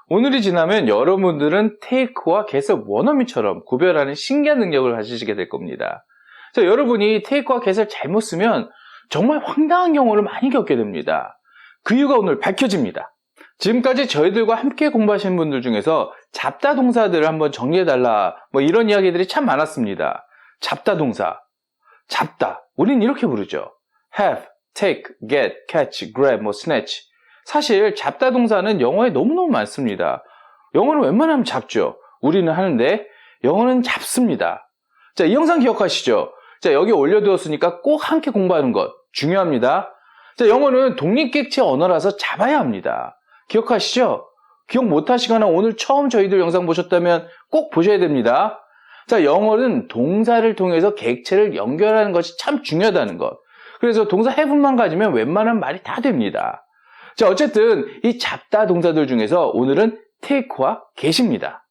오늘이 지나면 여러분들은 take와 get을 원어민처럼 구별하는 신기한 능력을 가지시게 될 겁니다. 자, 여러분이 take와 get을 잘못 쓰면 정말 황당한 경우를 많이 겪게 됩니다. 그 이유가 오늘 밝혀집니다. 지금까지 저희들과 함께 공부하신 분들 중에서 잡다 동사들을 한번 정리해달라 이런 이야기들이 참 많았습니다. 잡다 동사, 잡다, 우린 이렇게 부르죠. have, take, get, catch, grab, snatch. 사실 잡다 동사는 영어에 너무너무 많습니다. 영어는 웬만하면 잡죠. 우리는 하는데 영어는 잡습니다. 자, 이 영상 기억하시죠? 자, 여기 올려두었으니까 꼭 함께 공부하는 것 중요합니다. 자, 영어는 독립객체 언어라서 잡아야 합니다. 기억하시죠? 기억 못하시거나 오늘 처음 저희들 영상 보셨다면 꼭 보셔야 됩니다. 자, 영어는 동사를 통해서 객체를 연결하는 것이 참 중요하다는 것. 그래서 동사 have만 가지면 웬만한 말이 다 됩니다. 자, 어쨌든 이 잡다 동사들 중에서 오늘은 take와 get입니다.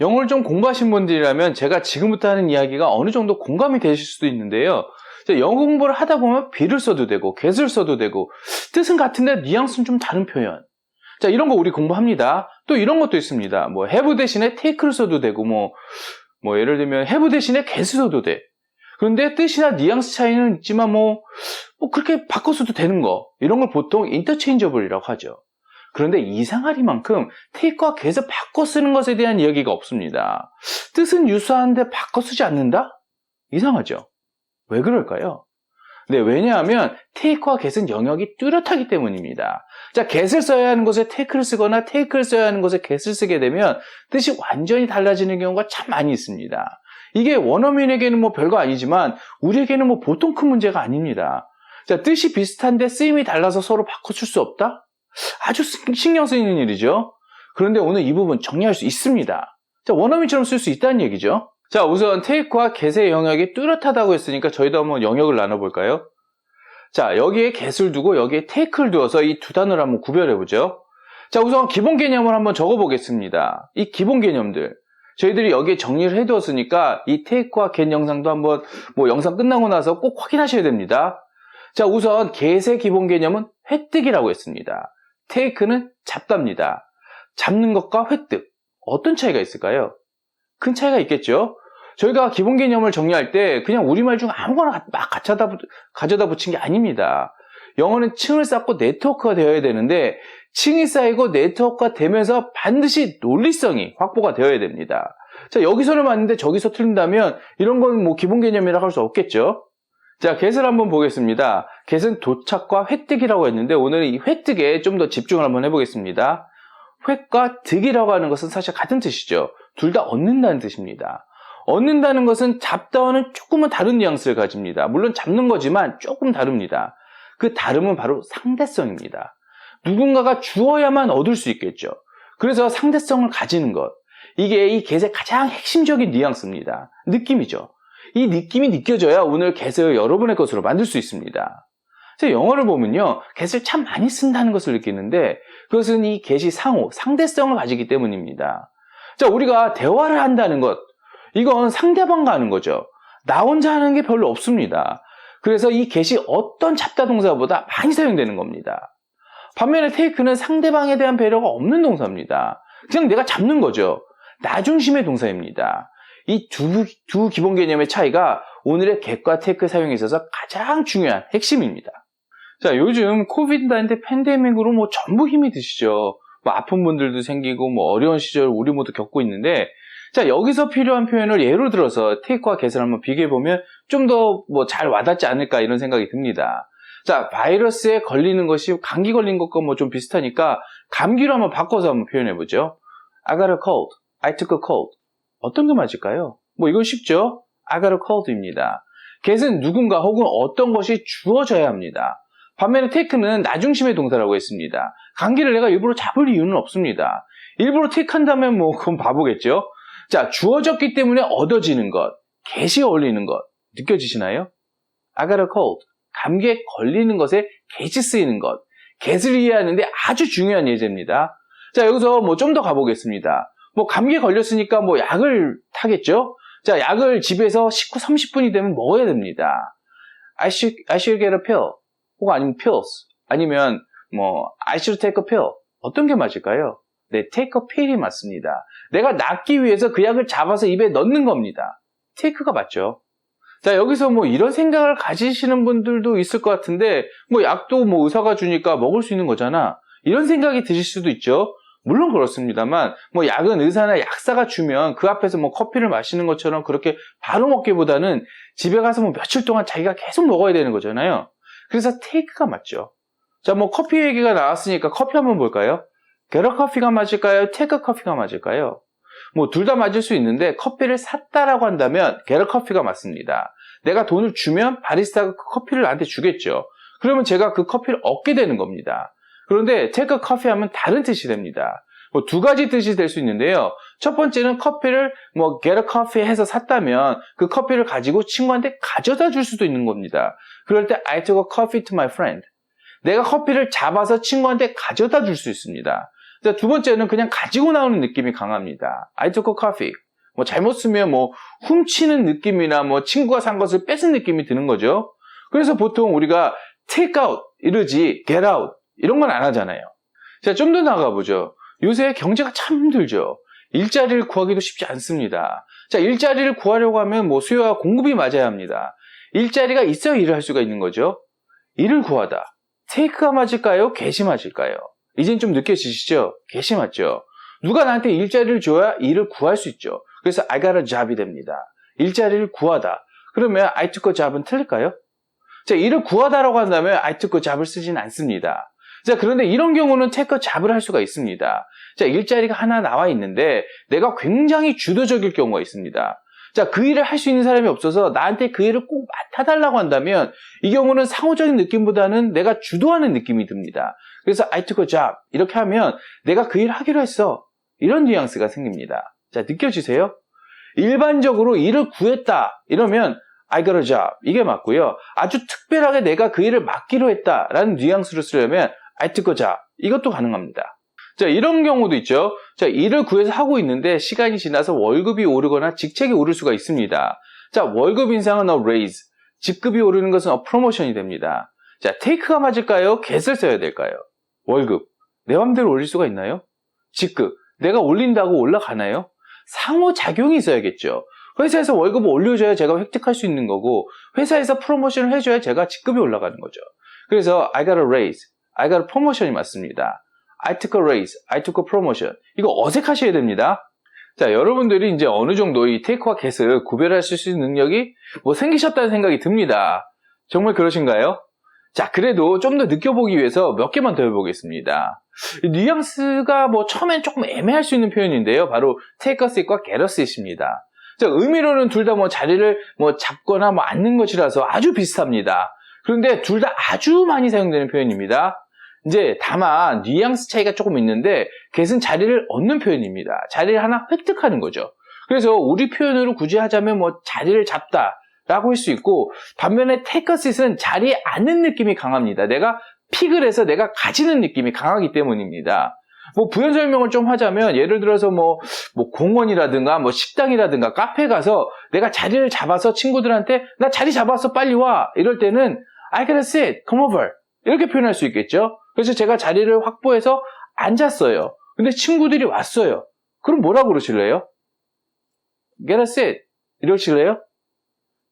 영어를 좀 공부하신 분들이라면 제가 지금부터 하는 이야기가 어느 정도 공감이 되실 수도 있는데요. 자, 영어 공부를 하다 보면 be를 써도 되고 get을 써도 되고 뜻은 같은데 뉘앙스는 좀 다른 표현. 자, 이런 거 우리 공부합니다. 또 이런 것도 있습니다. have 대신에 take를 써도 되고 예를 들면 have 대신에 get을 써도 돼. 그런데 뜻이나 뉘앙스 차이는 있지만 그렇게 바꿔 써도 되는 거. 이런 걸 보통 interchangeable이라고 하죠. 그런데 이상하리만큼 take와 get을 바꿔 쓰는 것에 대한 이야기가 없습니다. 뜻은 유사한데 바꿔 쓰지 않는다? 이상하죠? 왜 그럴까요? 네, 왜냐하면 take와 get은 영역이 뚜렷하기 때문입니다. 자, get을 써야 하는 곳에 take를 쓰거나 take를 써야 하는 곳에 get을 쓰게 되면 뜻이 완전히 달라지는 경우가 참 많이 있습니다. 이게 원어민에게는 별거 아니지만 우리에게는 보통 큰 문제가 아닙니다. 자, 뜻이 비슷한데 쓰임이 달라서 서로 바꿔줄 수 없다? 아주 신경 쓰이는 일이죠. 그런데 오늘 이 부분 정리할 수 있습니다. 자, 원어민처럼 쓸 수 있다는 얘기죠. 자, 우선 take와 get의 영역이 뚜렷하다고 했으니까 저희도 한번 영역을 나눠볼까요? 자, 여기에 get을 두고 여기에 take를 두어서 이 두 단어를 한번 구별해보죠. 자, 우선 기본 개념을 한번 적어보겠습니다. 이 기본 개념들. 저희들이 여기에 정리를 해두었으니까 이 take와 get 영상도 한번 영상 끝나고 나서 꼭 확인하셔야 됩니다. 자, 우선 get의 기본 개념은 획득이라고 했습니다. take는 잡답니다. 잡는 것과 획득. 어떤 차이가 있을까요? 큰 차이가 있겠죠? 저희가 기본 개념을 정리할 때 그냥 우리말 중 아무거나 막 가져다 붙인 게 아닙니다. 영어는 층을 쌓고 네트워크가 되어야 되는데 층이 쌓이고 네트워크가 되면서 반드시 논리성이 확보가 되어야 됩니다. 자, 여기서는 맞는데 저기서 틀린다면 이런 건 기본 개념이라고 할 수 없겠죠? 자, get을 한번 보겠습니다. get은 도착과 획득이라고 했는데 오늘은 이 획득에 좀 더 집중을 한번 해보겠습니다. 획과 득이라고 하는 것은 사실 같은 뜻이죠. 둘 다 얻는다는 뜻입니다. 얻는다는 것은 잡다와는 조금은 다른 뉘앙스를 가집니다. 물론 잡는 거지만 조금 다릅니다. 그 다름은 바로 상대성입니다. 누군가가 주어야만 얻을 수 있겠죠. 그래서 상대성을 가지는 것. 이게 이 get의 가장 핵심적인 뉘앙스입니다. 느낌이죠. 이 느낌이 느껴져야 오늘 get을 여러분의 것으로 만들 수 있습니다. 제가 영어를 보면요, get을 참 많이 쓴다는 것을 느끼는데 그것은 이 get이 상대성을 가지기 때문입니다. 자, 우리가 대화를 한다는 것, 이건 상대방과 하는 거죠. 나 혼자 하는 게 별로 없습니다. 그래서 이 get이 어떤 잡다 동사보다 많이 사용되는 겁니다. 반면에 take는 상대방에 대한 배려가 없는 동사입니다. 그냥 내가 잡는 거죠. 나 중심의 동사입니다. 이 두 기본 개념의 차이가 오늘의 get과 take 사용에 있어서 가장 중요한 핵심입니다. 자, 요즘 코비드-19 팬데믹으로 전부 힘이 드시죠. 아픈 분들도 생기고 어려운 시절 우리 모두 겪고 있는데, 자, 여기서 필요한 표현을 예로 들어서 take와 get을 한번 비교해보면 좀 더 잘 와닿지 않을까 이런 생각이 듭니다. 자, 바이러스에 걸리는 것이 감기 걸린 것과 좀 비슷하니까 감기로 한번 바꿔서 한번 표현해보죠. I got a cold. I took a cold. 어떤 게 맞을까요? 이건 쉽죠? I got a cold입니다. get은 누군가 혹은 어떤 것이 주어져야 합니다. 반면에 take는 나 중심의 동사라고 했습니다. 감기를 내가 일부러 잡을 이유는 없습니다. 일부러 take 한다면 그건 바보겠죠? 자, 주어졌기 때문에 얻어지는 것, get이 어울리는 것, 느껴지시나요? I got a cold. 감기에 걸리는 것에 get이 쓰이는 것, get을 이해하는데 아주 중요한 예제입니다. 자, 여기서 좀 더 가보겠습니다. 감기에 걸렸으니까 약을 타겠죠? 자, 약을 집에서 식후 30분이 되면 먹어야 됩니다. I should get a pill. 혹은 아니면 pills. 아니면 I should take a pill. 어떤 게 맞을까요? 네, take a pill이 맞습니다. 내가 낫기 위해서 그 약을 잡아서 입에 넣는 겁니다. take가 맞죠. 자, 여기서 뭐 이런 생각을 가지시는 분들도 있을 것 같은데, 뭐 약도 뭐 의사가 주니까 먹을 수 있는 거잖아. 이런 생각이 드실 수도 있죠. 물론 그렇습니다만, 뭐 약은 의사나 약사가 주면 그 앞에서 뭐 커피를 마시는 것처럼 그렇게 바로 먹기보다는 집에 가서 뭐 며칠 동안 자기가 계속 먹어야 되는 거잖아요. 그래서 take가 맞죠. 자, 뭐 커피 얘기가 나왔으니까 커피 한번 볼까요? get a coffee가 맞을까요? take a coffee가 맞을까요? 뭐 둘 다 맞을 수 있는데 커피를 샀다라고 한다면 get a coffee가 맞습니다. 내가 돈을 주면 바리스타가 그 커피를 나한테 주겠죠. 그러면 제가 그 커피를 얻게 되는 겁니다. 그런데 take a coffee 하면 다른 뜻이 됩니다. 뭐 두 가지 뜻이 될 수 있는데요. 첫 번째는 커피를 뭐 get a coffee 해서 샀다면 그 커피를 가지고 친구한테 가져다 줄 수도 있는 겁니다. 그럴 때 I took a coffee to my friend. 내가 커피를 잡아서 친구한테 가져다 줄 수 있습니다. 자, 두 번째는 그냥 가지고 나오는 느낌이 강합니다. I took a coffee. 뭐 잘못 쓰면 뭐 훔치는 느낌이나 뭐 친구가 산 것을 뺏은 느낌이 드는 거죠. 그래서 보통 우리가 take out 이러지 get out 이런 건 안 하잖아요. 자, 좀 더 나가보죠. 요새 경제가 참 힘들죠. 일자리를 구하기도 쉽지 않습니다. 자, 일자리를 구하려고 하면 뭐 수요와 공급이 맞아야 합니다. 일자리가 있어야 일을 할 수가 있는 거죠. 일을 구하다. take가 맞을까요? get이 맞을까요? 이젠 좀 느껴지시죠? get이 맞죠? 누가 나한테 일자리를 줘야 일을 구할 수 있죠. 그래서 I got a job이 됩니다. 일자리를 구하다. 그러면 I took a job은 틀릴까요? 자, 일을 구하다라고 한다면 I took a job을 쓰진 않습니다. 자, 그런데 이런 경우는 take a job을 할 수가 있습니다. 자, 일자리가 하나 나와 있는데 내가 굉장히 주도적일 경우가 있습니다. 자, 그 일을 할 수 있는 사람이 없어서 나한테 그 일을 꼭 맡아달라고 한다면 이 경우는 상호적인 느낌보다는 내가 주도하는 느낌이 듭니다. 그래서 I took a job 이렇게 하면 내가 그 일을 하기로 했어. 이런 뉘앙스가 생깁니다. 자, 느껴지세요? 일반적으로 일을 구했다 이러면 I got a job 이게 맞고요. 아주 특별하게 내가 그 일을 맡기로 했다라는 뉘앙스로 쓰려면 I took a job 이것도 가능합니다. 자, 이런 경우도 있죠. 자, 일을 구해서 하고 있는데 시간이 지나서 월급이 오르거나 직책이 오를 수가 있습니다. 자, 월급 인상은 a raise, 직급이 오르는 것은 a promotion이 됩니다. 자, take가 맞을까요? get을 써야 될까요? 월급, 내 맘대로 올릴 수가 있나요? 직급, 내가 올린다고 올라가나요? 상호작용이 있어야겠죠. 회사에서 월급을 올려줘야 제가 획득할 수 있는 거고 회사에서 프로모션을 해줘야 제가 직급이 올라가는 거죠. 그래서 I got a raise, I got a promotion이 맞습니다. I took a raise, I took a promotion. 이거 어색하셔야 됩니다. 자, 여러분들이 이제 어느 정도 이 take와 get을 구별하실 수 있는 능력이 뭐 생기셨다는 생각이 듭니다. 정말 그러신가요? 자, 그래도 좀 더 느껴보기 위해서 몇 개만 더 해보겠습니다. 이 뉘앙스가 뭐 처음엔 조금 애매할 수 있는 표현인데요. 바로 take a seat과 get a seat입니다. 자, 의미로는 둘 다 뭐 자리를 뭐 잡거나 뭐 앉는 것이라서 아주 비슷합니다. 그런데 둘 다 아주 많이 사용되는 표현입니다. 이제 다만 뉘앙스 차이가 조금 있는데 get은 자리를 얻는 표현입니다. 자리를 하나 획득하는 거죠. 그래서 우리 표현으로 굳이 하자면 뭐 자리를 잡다 라고 할 수 있고 반면에 take a seat은 자리에 앉는 느낌이 강합니다. 내가 픽을 해서 내가 가지는 느낌이 강하기 때문입니다. 뭐 부연 설명을 좀 하자면 예를 들어서 뭐 공원이라든가 뭐 식당이라든가 카페 가서 내가 자리를 잡아서 친구들한테 나 자리 잡았어 빨리 와 이럴 때는 I got a seat, come over 이렇게 표현할 수 있겠죠. 그래서 제가 자리를 확보해서 앉았어요. 근데 친구들이 왔어요. 그럼 뭐라고 그러실래요? Get a seat 이러실래요?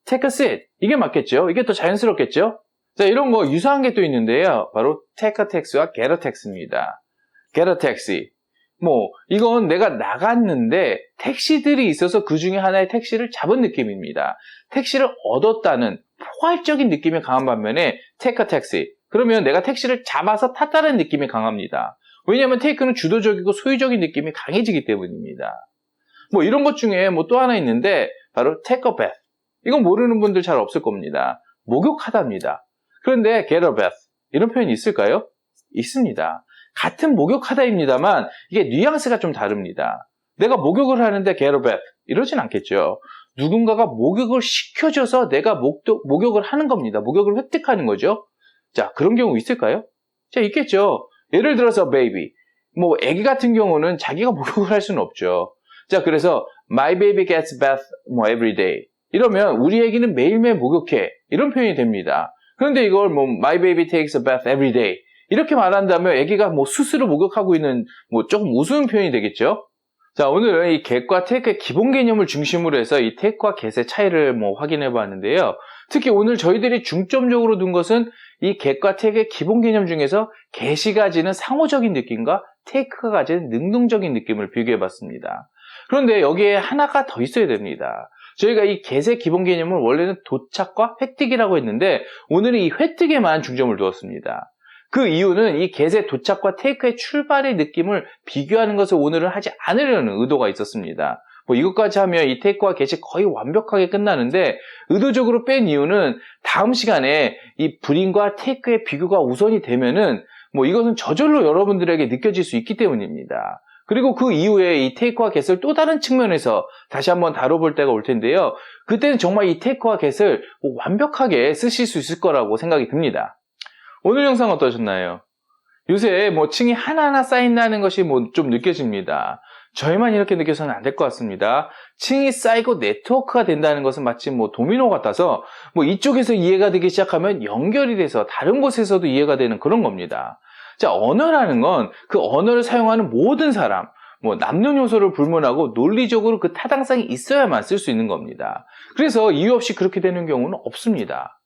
Take a seat 이게 맞겠죠. 이게 더 자연스럽겠죠. 자, 이런 거 유사한 게 또 있는데요. 바로 take a taxi와 get a taxi입니다. get a taxi. 뭐 이건 내가 나갔는데 택시들이 있어서 그 중에 하나의 택시를 잡은 느낌입니다. 택시를 얻었다는 포괄적인 느낌이 강한 반면에 take a taxi. 그러면 내가 택시를 잡아서 탔다는 느낌이 강합니다. 왜냐하면 take는 주도적이고 소유적인 느낌이 강해지기 때문입니다. 뭐 이런 것 중에 뭐 또 하나 있는데 바로 take a bath. 이건 모르는 분들 잘 없을 겁니다. 목욕하다입니다. 그런데 get a bath 이런 표현이 있을까요? 있습니다. 같은 목욕하다입니다만 이게 뉘앙스가 좀 다릅니다. 내가 목욕을 하는데 get a bath 이러진 않겠죠. 누군가가 목욕을 시켜줘서 내가 목욕을 하는 겁니다. 목욕을 획득하는 거죠. 자, 그런 경우 있을까요? 자, 있겠죠. 예를 들어서 baby, 뭐 아기 같은 경우는 자기가 목욕을 할 수는 없죠. 자, 그래서 my baby gets bath 뭐 every day 이러면 우리 아기는 매일매일 목욕해 이런 표현이 됩니다. 그런데 이걸 뭐 my baby takes a bath every day 이렇게 말한다면 아기가 뭐 스스로 목욕하고 있는 뭐 조금 우스운 표현이 되겠죠. 자, 오늘은 이 get과 take의 기본 개념을 중심으로 해서 이 take와 get의 차이를 뭐 확인해 봤는데요. 특히 오늘 저희들이 중점적으로 둔 것은 이 get과 take의 기본 개념 중에서 get이 가지는 상호적인 느낌과 take가 가지는 능동적인 느낌을 비교해 봤습니다. 그런데 여기에 하나가 더 있어야 됩니다. 저희가 이 get의 기본 개념은 원래는 도착과 획득이라고 했는데 오늘은 이 획득에만 중점을 두었습니다. 그 이유는 이 get의 도착과 take의 출발의 느낌을 비교하는 것을 오늘은 하지 않으려는 의도가 있었습니다. 뭐 이것까지 하면 이 take와 get이 거의 완벽하게 끝나는데 의도적으로 뺀 이유는 다음 시간에 이 bring과 take의 비교가 우선이 되면은 뭐 이것은 저절로 여러분들에게 느껴질 수 있기 때문입니다. 그리고 그 이후에 이 take와 get을 또 다른 측면에서 다시 한번 다뤄볼 때가 올 텐데요. 그때는 정말 이 take와 get을 뭐 완벽하게 쓰실 수 있을 거라고 생각이 듭니다. 오늘 영상 어떠셨나요? 요새 뭐 층이 하나하나 쌓인다는 것이 뭐 좀 느껴집니다. 저희만 이렇게 느껴서는 안 될 것 같습니다. 층이 쌓이고 네트워크가 된다는 것은 마치 뭐 도미노 같아서 뭐 이쪽에서 이해가 되기 시작하면 연결이 돼서 다른 곳에서도 이해가 되는 그런 겁니다. 자, 언어라는 건 그 언어를 사용하는 모든 사람, 뭐 남녀노소를 불문하고 논리적으로 그 타당성이 있어야만 쓸 수 있는 겁니다. 그래서 이유 없이 그렇게 되는 경우는 없습니다.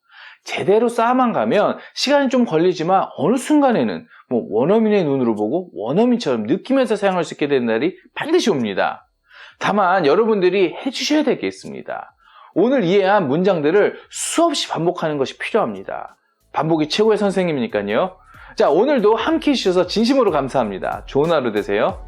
제대로 쌓아만 가면 시간이 좀 걸리지만 어느 순간에는 뭐 원어민의 눈으로 보고 원어민처럼 느끼면서 사용할 수 있게 되는 날이 반드시 옵니다. 다만 여러분들이 해주셔야 될 게 있습니다. 오늘 이해한 문장들을 수없이 반복하는 것이 필요합니다. 반복이 최고의 선생님이니까요. 자, 오늘도 함께 해주셔서 진심으로 감사합니다. 좋은 하루 되세요.